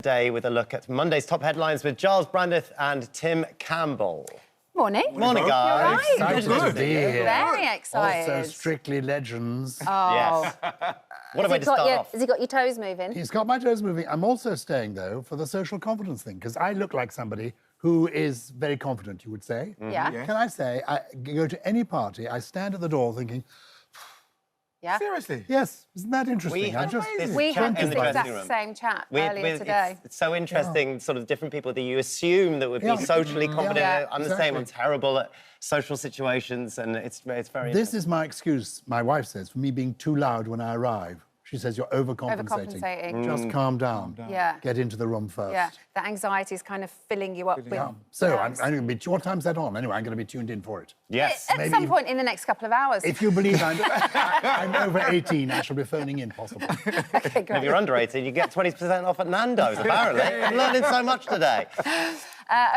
Day with a look at Monday's top headlines with Gyles, Brandreth and Tim Campbell. Morning. Morning, guys. You're right. Excited to be here. Very excited. Also, Strictly Legends. Oh. Yes. What a way to start off. Has he got your toes moving? He's got my toes moving. I'm also staying, though, for the social confidence thing, because I look like somebody who is very confident, you would say. Yeah. Can I say, I go to any party, I stand at the door thinking, Yeah. Seriously? yes, isn't that interesting? We had this We had chat in this the dressing exact room. same chat earlier today. It's so interesting, sort of different people that you assume that would be socially confident. Yeah. I'm the same, I'm terrible at social situations, and it's very This interesting. is my excuse, my wife says, for me being too loud when I arrive. She says, you're overcompensating. Overcompensating. Just calm down. Yeah. Get into the room first. Yeah. That anxiety is kind of filling you up with... Yeah. So I'm nerves. going to be... What time's that on? Anyway, I'm going to be tuned in for it. Yes. At some point in the next couple of hours. If you believe I'm over 18, I shall be phoning in, possibly. Okay, great. If you're under 18, you get 20% off at Nando's, apparently. I'm learning so much today.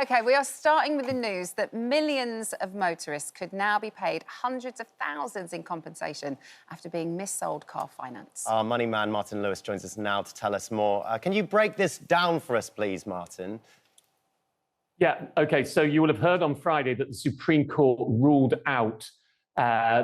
OK, we are starting with the news that millions of motorists could now be paid hundreds of thousands in compensation after being missold car finance. Our money man, Martin Lewis, joins us now to tell us more. Can you break this down for us, please, Martin? Yeah, OK, so you will have heard on Friday that the Supreme Court ruled out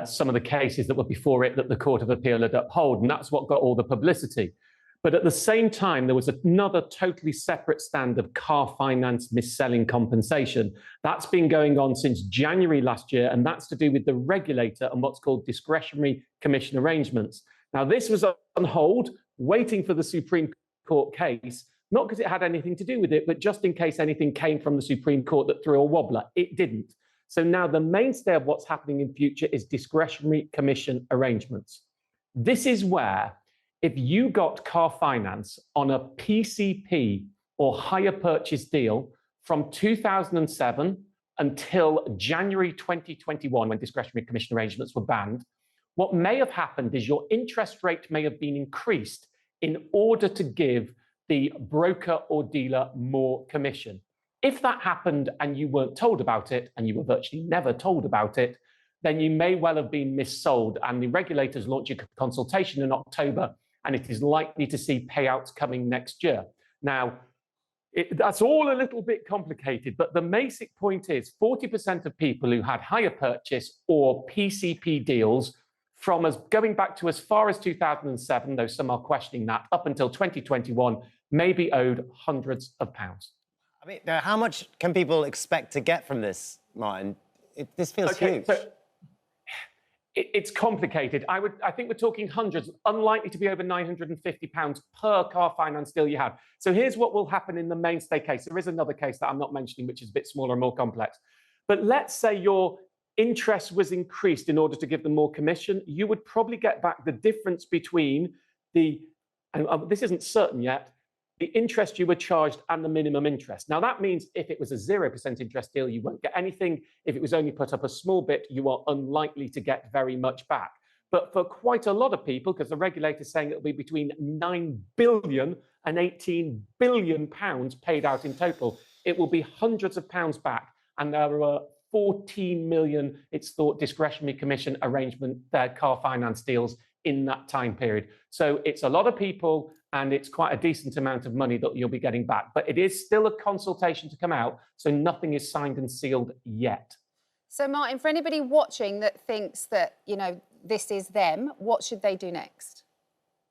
some of the cases that were before it that the Court of Appeal had upheld, and that's what got all the publicity. But at the same time, there was another totally separate stand of car finance mis-selling compensation. That's been going on since January last year, and that's to do with the regulator and what's called discretionary commission arrangements. Now, this was on hold, waiting for the Supreme Court case, not because it had anything to do with it, but just in case anything came from the Supreme Court that threw a wobbler. It didn't. So now the mainstay of what's happening in future is discretionary commission arrangements. This is where, if you got car finance on a PCP or hire purchase deal from 2007 until January 2021, when discretionary commission arrangements were banned, what may have happened is your interest rate may have been increased in order to give the broker or dealer more commission. If that happened and you weren't told about it, and you were virtually never told about it, then you may well have been missold, and the regulators launch a consultation in October, and it is likely to see payouts coming next year. Now, that's all a little bit complicated, but the basic point is 40% of people who had hire purchase or PCP deals from us going back to as far as 2007, though some are questioning that, up until 2021, may be owed hundreds of pounds. I mean, now, how much can people expect to get from this, Martin? This feels huge. So it's complicated. I think we're talking hundreds, unlikely to be over £950 per car finance deal you have. So here's what will happen in the mainstay case. There is another case that I'm not mentioning, which is a bit smaller and more complex. But let's say your interest was increased in order to give them more commission. You would probably get back the difference between the, and this isn't certain yet, the interest you were charged and the minimum interest. Now, that means if it was a 0% interest deal, you won't get anything. If it was only put up a small bit, you are unlikely to get very much back. But for quite a lot of people, because the regulator is saying it'll be between 9 billion and 18 billion pounds paid out in total, it will be hundreds of pounds back. And there are 14 million, it's thought, discretionary commission arrangement car finance deals in that time period. So it's a lot of people, and it's quite a decent amount of money that you'll be getting back. But it is still a consultation to come out, so nothing is signed and sealed yet. So, Martin, for anybody watching that thinks that, you know, this is them, what should they do next?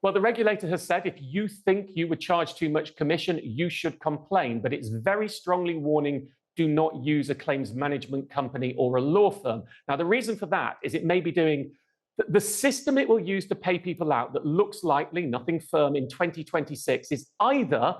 Well, the regulator has said if you think you were charged too much commission, you should complain. But it's very strongly warning, do not use a claims management company or a law firm. Now, the reason for that is it may be doing the system it will use to pay people out that looks likely, nothing firm, in 2026 is either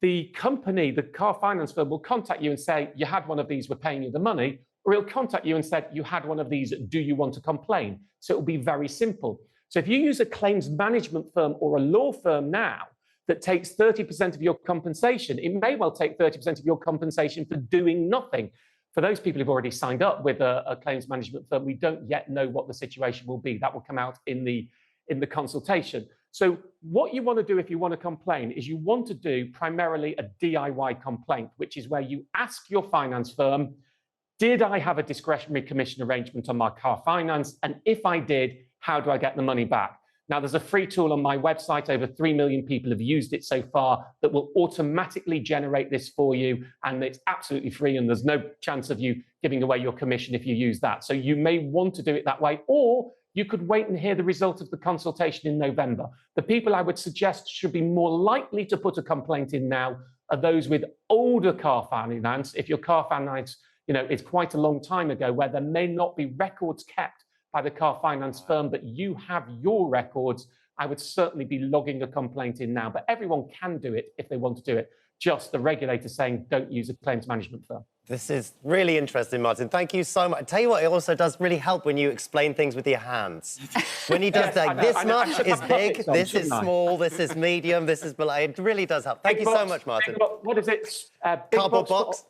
the company, the car finance firm, will contact you and say, you had one of these, we're paying you the money, or he'll contact you and say, you had one of these, do you want to complain? So it will be very simple. So if you use a claims management firm or a law firm now that takes 30% of your compensation, it may well take 30% of your compensation for doing nothing. For those people who've already signed up with a claims management firm, we don't yet know what the situation will be. That will come out in the consultation. So what you want to do if you want to complain is you want to do primarily a DIY complaint, which is where you ask your finance firm, did I have a discretionary commission arrangement on my car finance? And if I did, how do I get the money back? Now, there's a free tool on my website. Over 3 million people have used it so far that will automatically generate this for you. And it's absolutely free. And there's no chance of you giving away your commission if you use that. So you may want to do it that way, or you could wait and hear the result of the consultation in November. The people I would suggest should be more likely to put a complaint in now are those with older car finance. If your car finance, it's quite a long time ago, where there may not be records kept by the car finance firm, but you have your records, I would certainly be logging a complaint in now. But everyone can do it if they want to do it. Just the regulator saying don't use a claims management firm. This is really interesting, Martin. Thank you so much. I tell you what, it also does really help when you explain things with your hands. When he does this much is big, this is small, this is medium, this is below. It really does help. Thank you so much, Martin. What is it? Cardboard box?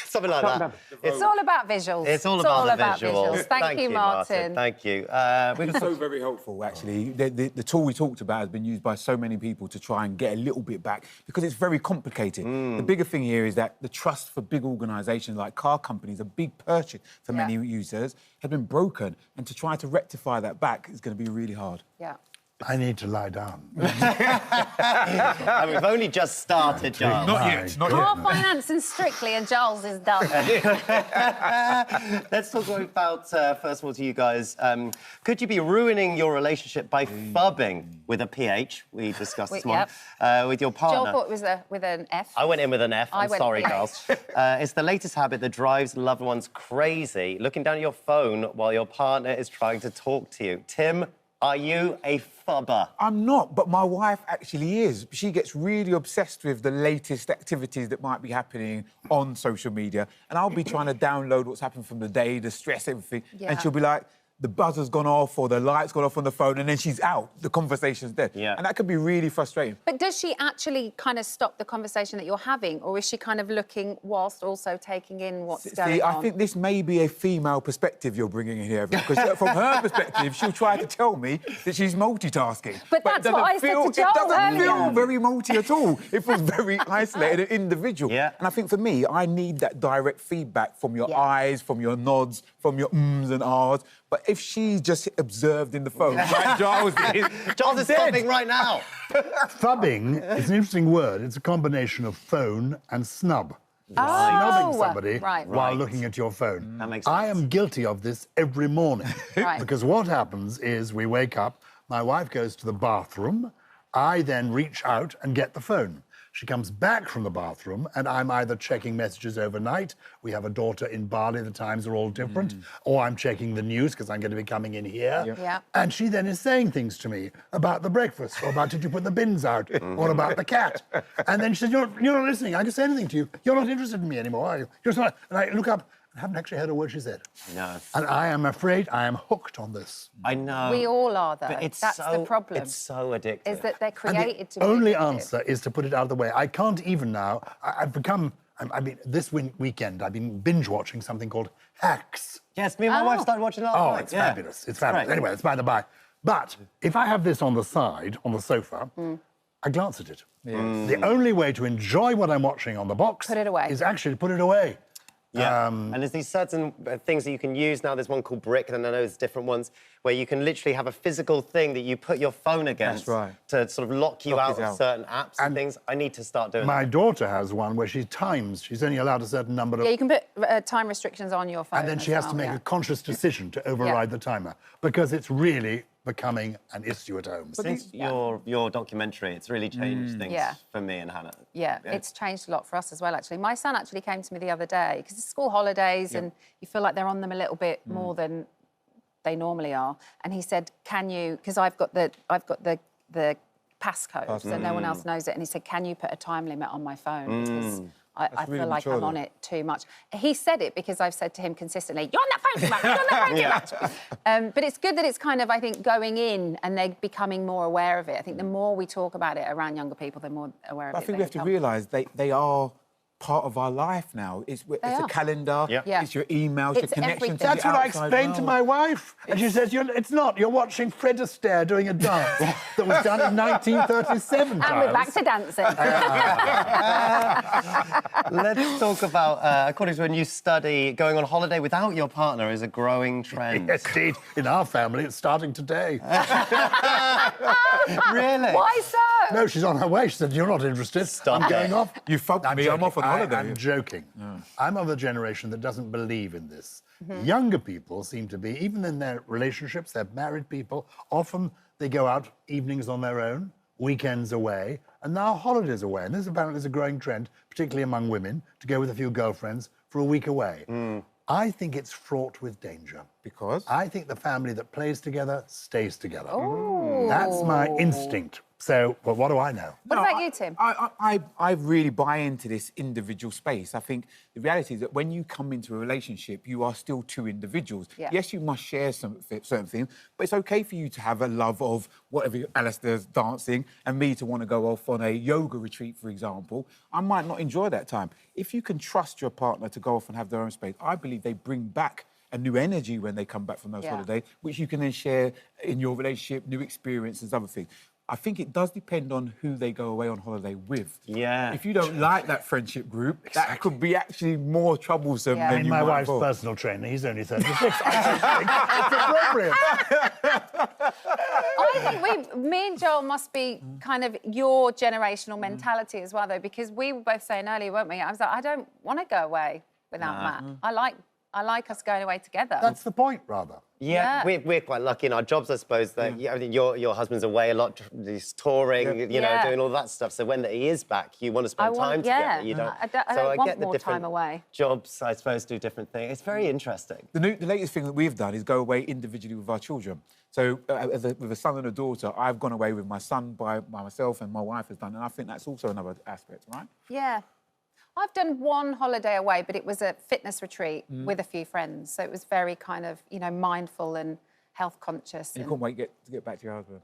Something like that. It's all about visuals. It's all about the visuals. Thank you, Martin. Thank you. It's so very helpful, actually. The tool we talked about has been used by so many people to try and get a little bit back because it's very complicated. The bigger thing here is that the trust for big organisations like car companies, a big purchase for many users, has been broken. And to try to rectify that back is going to be really hard. Yeah. I need to lie down. And we've only just started, Gyles. Not yet. Car finance and Strictly, and Gyles is done. Let's talk about, first of all, to you guys. Could you be ruining your relationship by fubbing with a PH? We discussed this one. With your partner. Joel thought it was with an F. I went in with an F. I'm sorry, PH. Gyles. It's the latest habit that drives loved ones crazy. Looking down at your phone while your partner is trying to talk to you. Tim, are you a fubber? I'm not, but my wife actually is. She gets really obsessed with the latest activities that might be happening on social media, and I'll be trying to download what's happened from the day, the stress, everything, and she'll be like, the buzzer's gone off or the light's gone off on the phone, and then she's out. The conversation's dead. Yeah. And that could be really frustrating. But does she actually kind of stop the conversation that you're having, or is she kind of looking whilst also taking in what's going on? I think this may be a female perspective you're bringing in here, because from her perspective, she'll try to tell me that she's multitasking. But that's what I said to Joel It doesn't earlier. feel very multi at all. It feels very isolated and individual. Yeah. And I think for me, I need that direct feedback from your eyes, from your nods, from your ums and ahs. But if she's just observed in the phone, like Gyles is, Gyles is fubbing right now. Fubbing is an interesting word. It's a combination of phone and snub. Snubbing somebody while looking at your phone. That makes sense. I am guilty of this every morning. Because what happens is we wake up, my wife goes to the bathroom, I then reach out and get the phone. She comes back from the bathroom and I'm either checking messages overnight. We have a daughter in Bali, the times are all different. Or I'm checking the news because I'm going to be coming in here. And she then is saying things to me about the breakfast or about did you put the bins out or about the cat. And then she says, you're not listening. I can say anything to you. You're not interested in me anymore, are you? You're not. And I look up. I haven't actually heard a word she said. No. And I am afraid I am hooked on this. I know. We all are, though. But That's the problem. It's so addictive. Is that they're created to The be only addictive. answer is to put it out of the way. I can't even now. I've become. I mean, this weekend I've been binge watching something called Hacks. Yes, me and my wife started watching last night. Oh, it's fabulous. It's fabulous. Right. Anyway, it's by the by. But if I have this on the side, on the sofa, I glance at it. The only way to enjoy what I'm watching on the box Put it away. is actually to put it away. Yeah, and there's these certain things that you can use now. There's one called Brick, and I know there's different ones where you can literally have a physical thing that you put your phone against to sort of lock you out of certain apps and things. I need to start doing My that. daughter has one where she times. She's only allowed a certain number of... Yeah, you can put time restrictions on your phone. And then she has to make a conscious decision to override the timer because it's really becoming an issue at home. Since your documentary, it's really changed things for me and Hannah. Yeah, it's changed a lot for us as well, actually. My son actually came to me the other day because it's school holidays and you feel like they're on them a little bit more than they normally are. And he said, can you, because I've got the passcode, so no one else knows it. And he said, can you put a time limit on my phone? Because I feel like I'm on it too much. He said it because I've said to him consistently, you're on that phone too much, you're on that phone too much. But it's good that it's kind of, I think, going in and they're becoming more aware of it. I think the more we talk about it around younger people, the more aware of it I think we have to realise they are part of our life now. It's a calendar, it's your emails, It's your connection everything. to That's the what I outside explained to world. my wife. And she says, it's not. You're watching Fred Astaire doing a dance that was done in 1937. And we're back to dancing. Let's talk about, according to a new study, going on holiday without your partner is a growing trend. Yes, indeed. In our family, it's starting today. Really? Why so? No, she's on her way. She said, you're not interested. Stop I'm it. going off. You fucked me, I'm off on holiday. I'm joking. I'm of a generation that doesn't believe in this. Younger people seem to be, even in their relationships, they're married people, often they go out evenings on their own, weekends away, and now holidays away. And this apparently is a growing trend, particularly among women, to go with a few girlfriends for a week away. I think it's fraught with danger. Because? I think the family that plays together stays together. Ooh. That's my instinct. So, but what do I know? What about you, Tim? I really buy into this individual space. I think the reality is that when you come into a relationship, you are still two individuals. Yeah. Yes, you must share certain things, but it's okay for you to have a love of whatever Alistair's dancing and me to want to go off on a yoga retreat, for example. I might not enjoy that time. If you can trust your partner to go off and have their own space, I believe they bring back a new energy when they come back from those holidays, which you can then share in your relationship, new experiences, other things. I think it does depend on who they go away on holiday with. Yeah. If you don't like that friendship group, that could be actually more troublesome Yeah. than you My might wife's thought. personal trainer, he's only 36. I think it's appropriate. I think me and Joel must be kind of your generational mentality as well, though, because we were both saying earlier, weren't we? I was like, I don't want to go away without Matt. I like us going away together. That's the point, rather. Yeah, we're quite lucky in our jobs, I suppose, that I mean, your husband's away a lot, he's touring, you know, doing all that stuff. So when he is back, you want to spend time together. You don't. I don't want get the more different time away. jobs, I suppose, do different things. It's very interesting. The latest thing that we've done is go away individually with our children. So with a son and a daughter, I've gone away with my son by myself and my wife has done, and I think that's also another aspect, right? Yeah. I've done one holiday away, but it was a fitness retreat with a few friends. So it was very kind of, you know, mindful and health conscious. You couldn't wait to get back to your husband.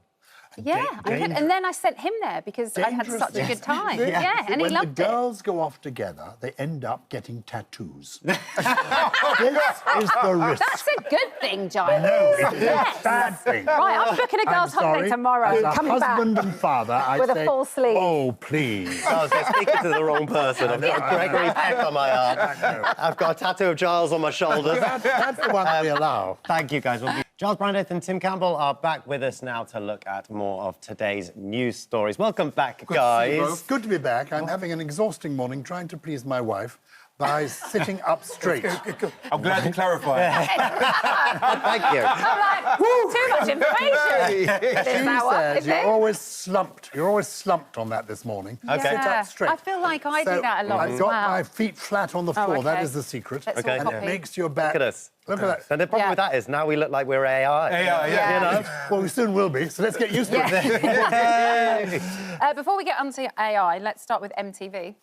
Yeah, I could, and then I sent him there because I had such a good time. Yeah, and he when loved the it. girls go off together, they end up getting tattoos. This is the risk. That's a good thing, Giles. No, it is a bad thing. Right, I'm booking a girls' holiday tomorrow. As a Coming back. husband and father, I'd With a say, full sleeve. oh, please. I was speaking to the wrong person. I've got Gregory Peck on my arm. I've got a tattoo of Gyles on my shoulders. That's the one that we allow. Thank you, guys. Gyles, Brandreth and Tim Campbell are back with us now to look at more of today's news stories. Welcome back, guys. Good to be back. I'm having an exhausting morning trying to please my wife by sitting up straight. I'm glad to clarify. Thank you. I'm like, too much information this She hour, says is you're it? always slumped. You're always slumped on that this morning. Okay. Sit Yeah. up straight. I feel like I do that a lot I've as got well. my feet flat on the Oh, floor. That okay. is the secret. Let's Okay. all And copy. it makes your back... Look at us. Look at that. And the problem with that is now we look like we're AI. Yeah. You know? Well, we soon will be, so let's get used to it. Before we get onto AI, let's start with MTV.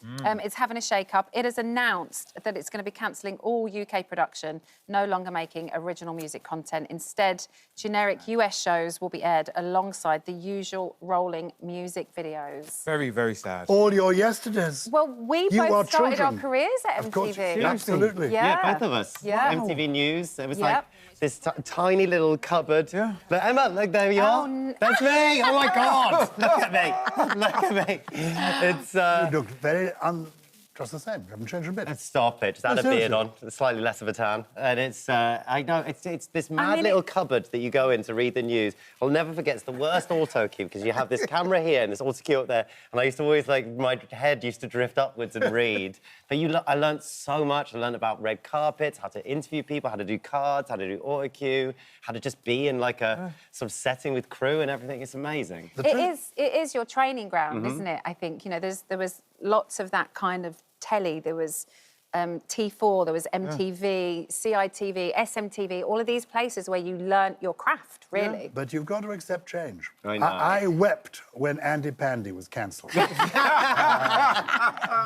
It's having a shake-up. It has announced that it's going to be cancelling all UK production, no longer making original music content. Instead, generic US shows will be aired alongside the usual rolling music videos. Very, very sad. All your yesterdays. Well, we You are both started our children. careers at Of course, MTV. absolutely. Yeah, both of us. Yeah. MTV News. It was Yep. like this tiny little cupboard. Yeah. But Emma, look, there you Oh, are. That's me. Oh, my God. Look at me. Look at me. It's... You look very just the same. You haven't changed a bit. Stop it. Just add a seriously. beard on, slightly less of a tan. And it's, I know, it's this mad mean, little cupboard that you go in to read the news. I'll never forget, it's the worst auto cue because you have this camera here and this auto cue up there. And I used to always, like, my head used to drift upwards and read. But I learned so much. I learned about red carpets, how to interview people, how to do cards, how to do auto cue, how to just be in, like, a sort of setting with crew and everything. It's amazing. It is your training ground, isn't it? I think, you know, there was lots of that kind of telly. There was T4, there was MTV, CITV, SMTV, all of these places where you learnt your craft, really. But you've got to accept change. I know. I wept when Andy Pandy was cancelled.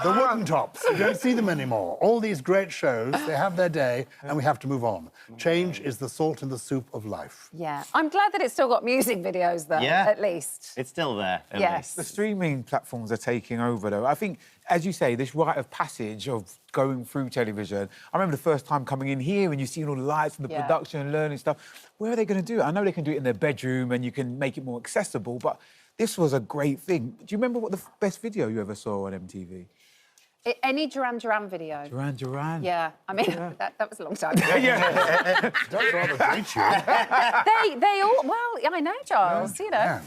The wooden tops. You don't see them anymore. All these great shows, they have their day, and we have to move on. Change is the salt in the soup of life. Yeah. I'm glad that it's still got music videos, though, at least. It's still there, at least. The streaming platforms are taking over, though. I think, as you say, this rite of passage of going through television. I remember the first time coming in here and you've seen all the lights and the production and learning stuff. Where are they going to do it? I know they can do it in their bedroom and you can make it more accessible, but this was a great thing. Do you remember what the best video you ever saw on MTV? Any Duran Duran video. Duran Duran? Yeah, I mean, that was a long time ago. Don't rather date you. They all, well, I know, Gyles, you know.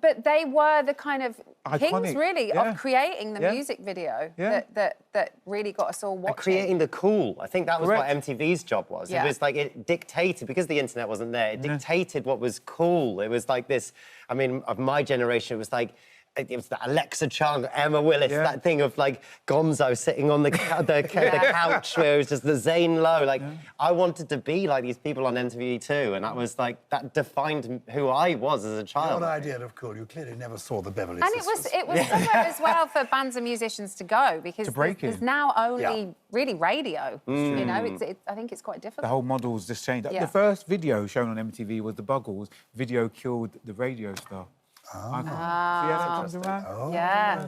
But they were the kind of kings, really, of creating the music video that really got us all watching. And creating the cool. I think that was what MTV's job was. It was like, it dictated, because the internet wasn't there, it dictated what was cool. It was like this, I mean, of my generation, it was like, it was the Alexa Chung, Emma Willis, that thing of like Gonzo sitting on the couch where it was just the Zane Lowe. Like, I wanted to be like these people on MTV too, and that was like, that defined who I was as a child. What idea of cool? You clearly never saw the Beverly And Sisters. it was somewhere as well for bands and musicians to go, because there's now only really radio. You know, I think it's quite difficult. The whole model's just changed. The first video shown on MTV was the Buggles. Video killed the radio star. See how that comes around? Yeah.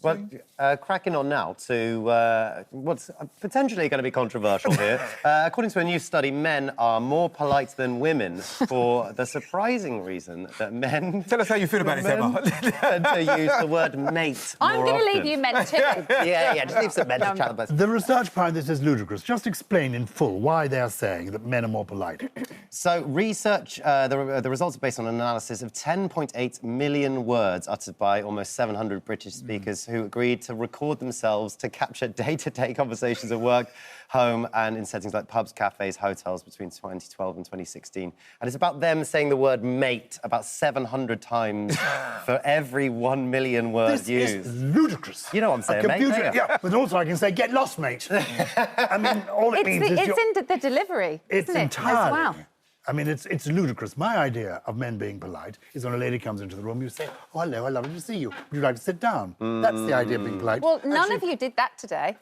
Well, cracking on now to what's potentially going to be controversial here. According to a new study, men are more polite than women for the surprising reason that men... Tell us how you feel about it, Emma. ...tend to use the word mate I'm going to leave you men too. just leave some men to chat about. The research behind this is ludicrous. Just explain in full why they're saying that men are more polite. So, research, the results are based on an analysis of 10.8 million words uttered by almost 700 British speakers who agreed to record themselves to capture day-to-day conversations at work, home, and in settings like pubs, cafes, hotels between 2012 and 2016. And it's about them saying the word mate about 700 times for every 1 million words used. This is ludicrous. You know what I'm saying, computer, mate? But also I can say, get lost, mate. I mean, all it means is... It's in the delivery, It's isn't entirely... it, as well? I mean, it's ludicrous. My idea of men being polite is when a lady comes into the room, you say, oh, hello, I lovely to see you. Would you like to sit down? That's the idea of being polite. Well, none of you did that today.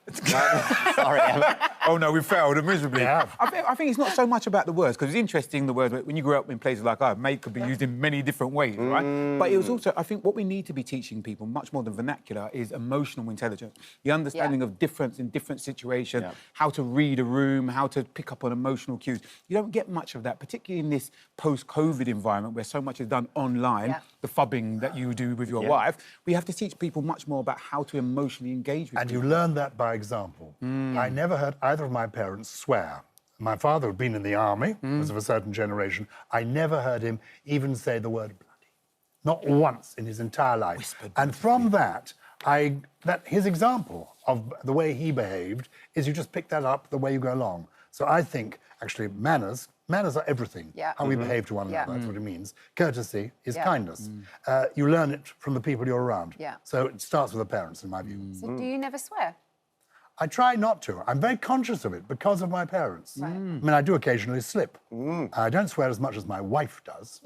Sorry, Emma. Oh, no, we failed miserably. Yeah. I think it's not so much about the words, because it's interesting, the word, when you grew up in places like ours, mate could be used in many different ways, right? But it was also, I think what we need to be teaching people, much more than vernacular, is emotional intelligence. The understanding of difference in different situations, how to read a room, how to pick up on emotional cues. You don't get much of that, particularly in this post-COVID environment where so much is done online, the fubbing that you do with your wife. We have to teach people much more about how to emotionally engage with And people. you learn that by example. I never heard either of my parents swear. My father had been in the army, was of a certain generation. I never heard him even say the word bloody. Not once in his entire life. Whispered. And from that, his example of the way he behaved is you just pick that up the way you go along. So I think, actually, manners are everything. How we behave to one another, that's what it means. Courtesy is kindness. You learn it from the people you're around. So it starts with the parents, in my view. So do you never swear? I try not to. I'm very conscious of it because of my parents. I mean, I do occasionally slip. I don't swear as much as my wife does.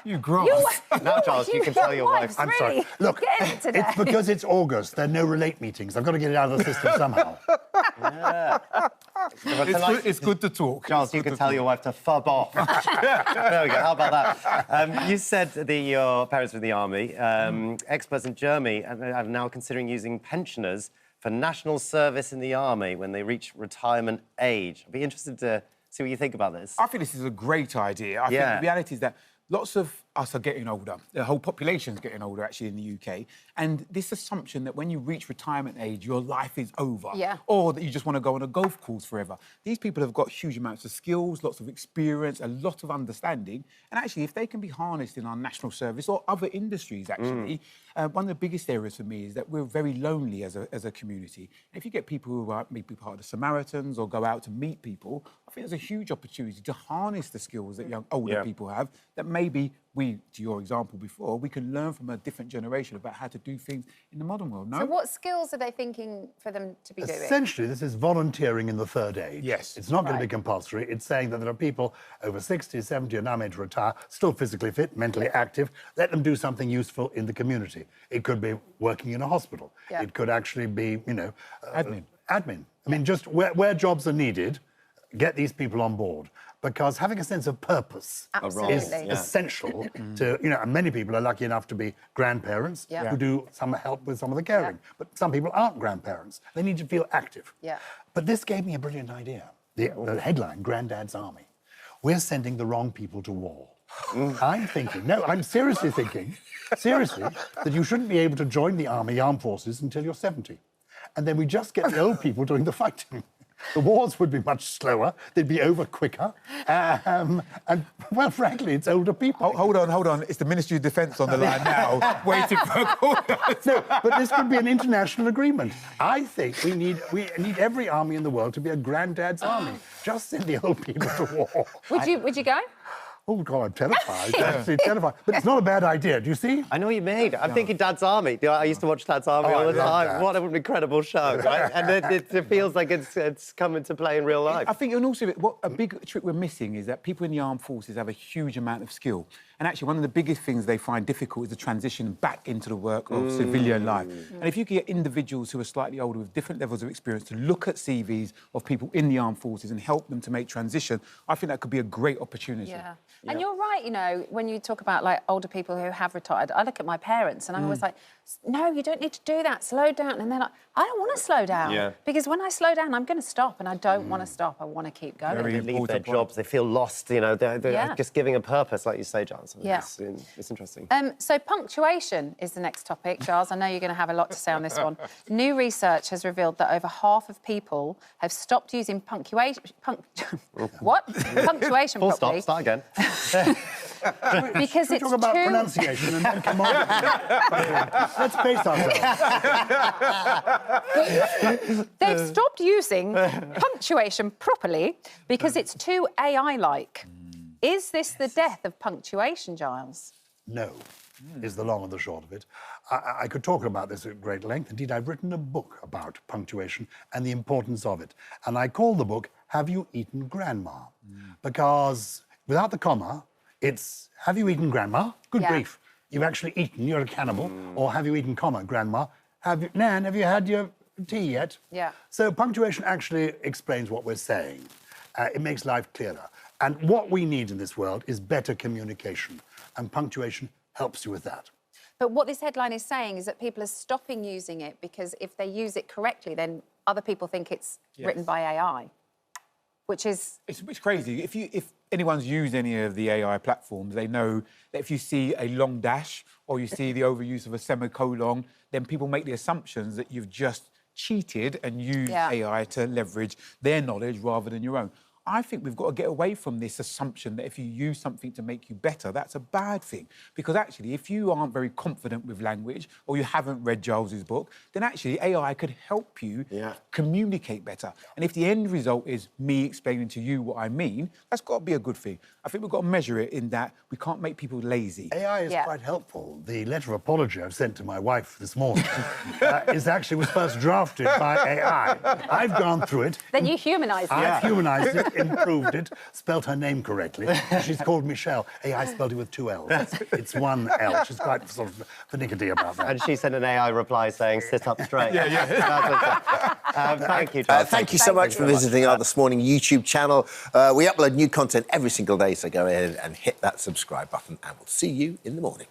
You gross. Now, Gyles, you can tell your wife. I'm sorry. Look, it's because it's August. There are no relate meetings. I've got to get it out of the system somehow. It's good to talk. Gyles, you can tell your wife to fub off. There we go. How about that? You said that your parents were in the army. Experts in Germany are now considering using pensioners for national service in the army when they reach retirement age. I'd be interested to see what you think about this. I think this is a great idea. I think the reality is that lots of us are getting older. The whole population's getting older, actually, in the UK. And this assumption that when you reach retirement age, your life is over. Or that you just want to go on a golf course forever. These people have got huge amounts of skills, lots of experience, a lot of understanding. And actually, if they can be harnessed in our national service or other industries, actually, one of the biggest areas for me is that we're very lonely as a community. If you get people who are maybe part of the Samaritans or go out to meet people, I think there's a huge opportunity to harness the skills that older people have that maybe to your example before, we can learn from a different generation about how to do things in the modern world, no? So what skills are they thinking for them to be doing? Essentially, this is volunteering in the third age. Yes. It's not going to be compulsory. It's saying that there are people over 60, 70, and now made to retire, still physically fit, mentally active. Let them do something useful in the community. It could be working in a hospital. Yeah. It could actually be, Admin. I mean, just where jobs are needed, get these people on board. Because having a sense of purpose is essential to, and many people are lucky enough to be grandparents who do some help with some of the caring. But some people aren't grandparents. They need to feel active. Yeah. But this gave me a brilliant idea. The headline, Granddad's Army. We're sending the wrong people to war. I'm seriously thinking, that you shouldn't be able to join the armed forces until you're 70. And then we just get the old people doing the fighting. The wars would be much slower, they'd be over quicker, and, well, frankly, it's older people. Hold on. It's the Ministry of Defence on the line now, waiting for a call. No, but this could be an international agreement. I think we need every army in the world to be a granddad's army. Just send the old people to war. Would you go? Oh, God, I'm terrified. Absolutely terrified. But it's not a bad idea, do you see? I know what you mean. I'm thinking Dad's Army. I used to watch Dad's Army all the time. That. What an incredible show, right? And it feels like it's come into play in real life. I think, and also, what a big trick we're missing is that people in the armed forces have a huge amount of skill. And actually, one of the biggest things they find difficult is the transition back into the work of civilian life. And if you can get individuals who are slightly older with different levels of experience to look at CVs of people in the armed forces and help them to make transition, I think that could be a great opportunity. Yeah. And you're right, when you talk about, like, older people who have retired, I look at my parents and I'm always like, no, you don't need to do that, slow down. And they're like, I don't want to slow down. Yeah. Because when I slow down, I'm going to stop, and I don't want to stop. I want to keep going. They leave their jobs, they feel lost, they're just giving a purpose, like you say, Giles. Yeah. It's interesting. So punctuation is the next topic, Giles. I know you're going to have a lot to say on this one. New research has revealed that over half of people have stopped using punctuation Full properly. stop, start again. Because it's talk about pronunciation and then come on. Let's pace ourselves. They've stopped using punctuation properly because it's too AI-like. Is this the death of punctuation, Giles? No, is the long and the short of it. I could talk about this at great length. Indeed, I've written a book about punctuation and the importance of it. And I call the book, Have You Eaten Grandma? Because without the comma, it's, have you eaten grandma? Good grief. You've actually eaten, you're a cannibal. Or have you eaten comma, grandma? Nan, have you had your tea yet? Yeah. So punctuation actually explains what we're saying. It makes life clearer. And what we need in this world is better communication. And punctuation helps you with that. But what this headline is saying is that people are stopping using it because if they use it correctly, then other people think it's written by AI, which is... It's crazy. If anyone's used any of the AI platforms, they know that if you see a long dash or you see the overuse of a semicolon, then people make the assumptions that you've just cheated and used AI to leverage their knowledge rather than your own. I think we've got to get away from this assumption that if you use something to make you better, that's a bad thing. Because actually, if you aren't very confident with language or you haven't read Gyles's book, then actually AI could help you communicate better. And if the end result is me explaining to you what I mean, that's got to be a good thing. I think we've got to measure it in that we can't make people lazy. AI is quite helpful. The letter of apology I've sent to my wife this morning was first drafted by AI. I've gone through it. Then you humanised it. I've humanised it, improved it, spelt her name correctly. She's called Michelle. AI spelled it with 2 L's. It's 1 L. She's quite sort of finicky about that. And she sent an AI reply saying, sit up straight. Thank you, thank you so much for visiting our This Morning YouTube channel. We upload new content every single day, so go ahead and hit that subscribe button, and we'll see you in the morning.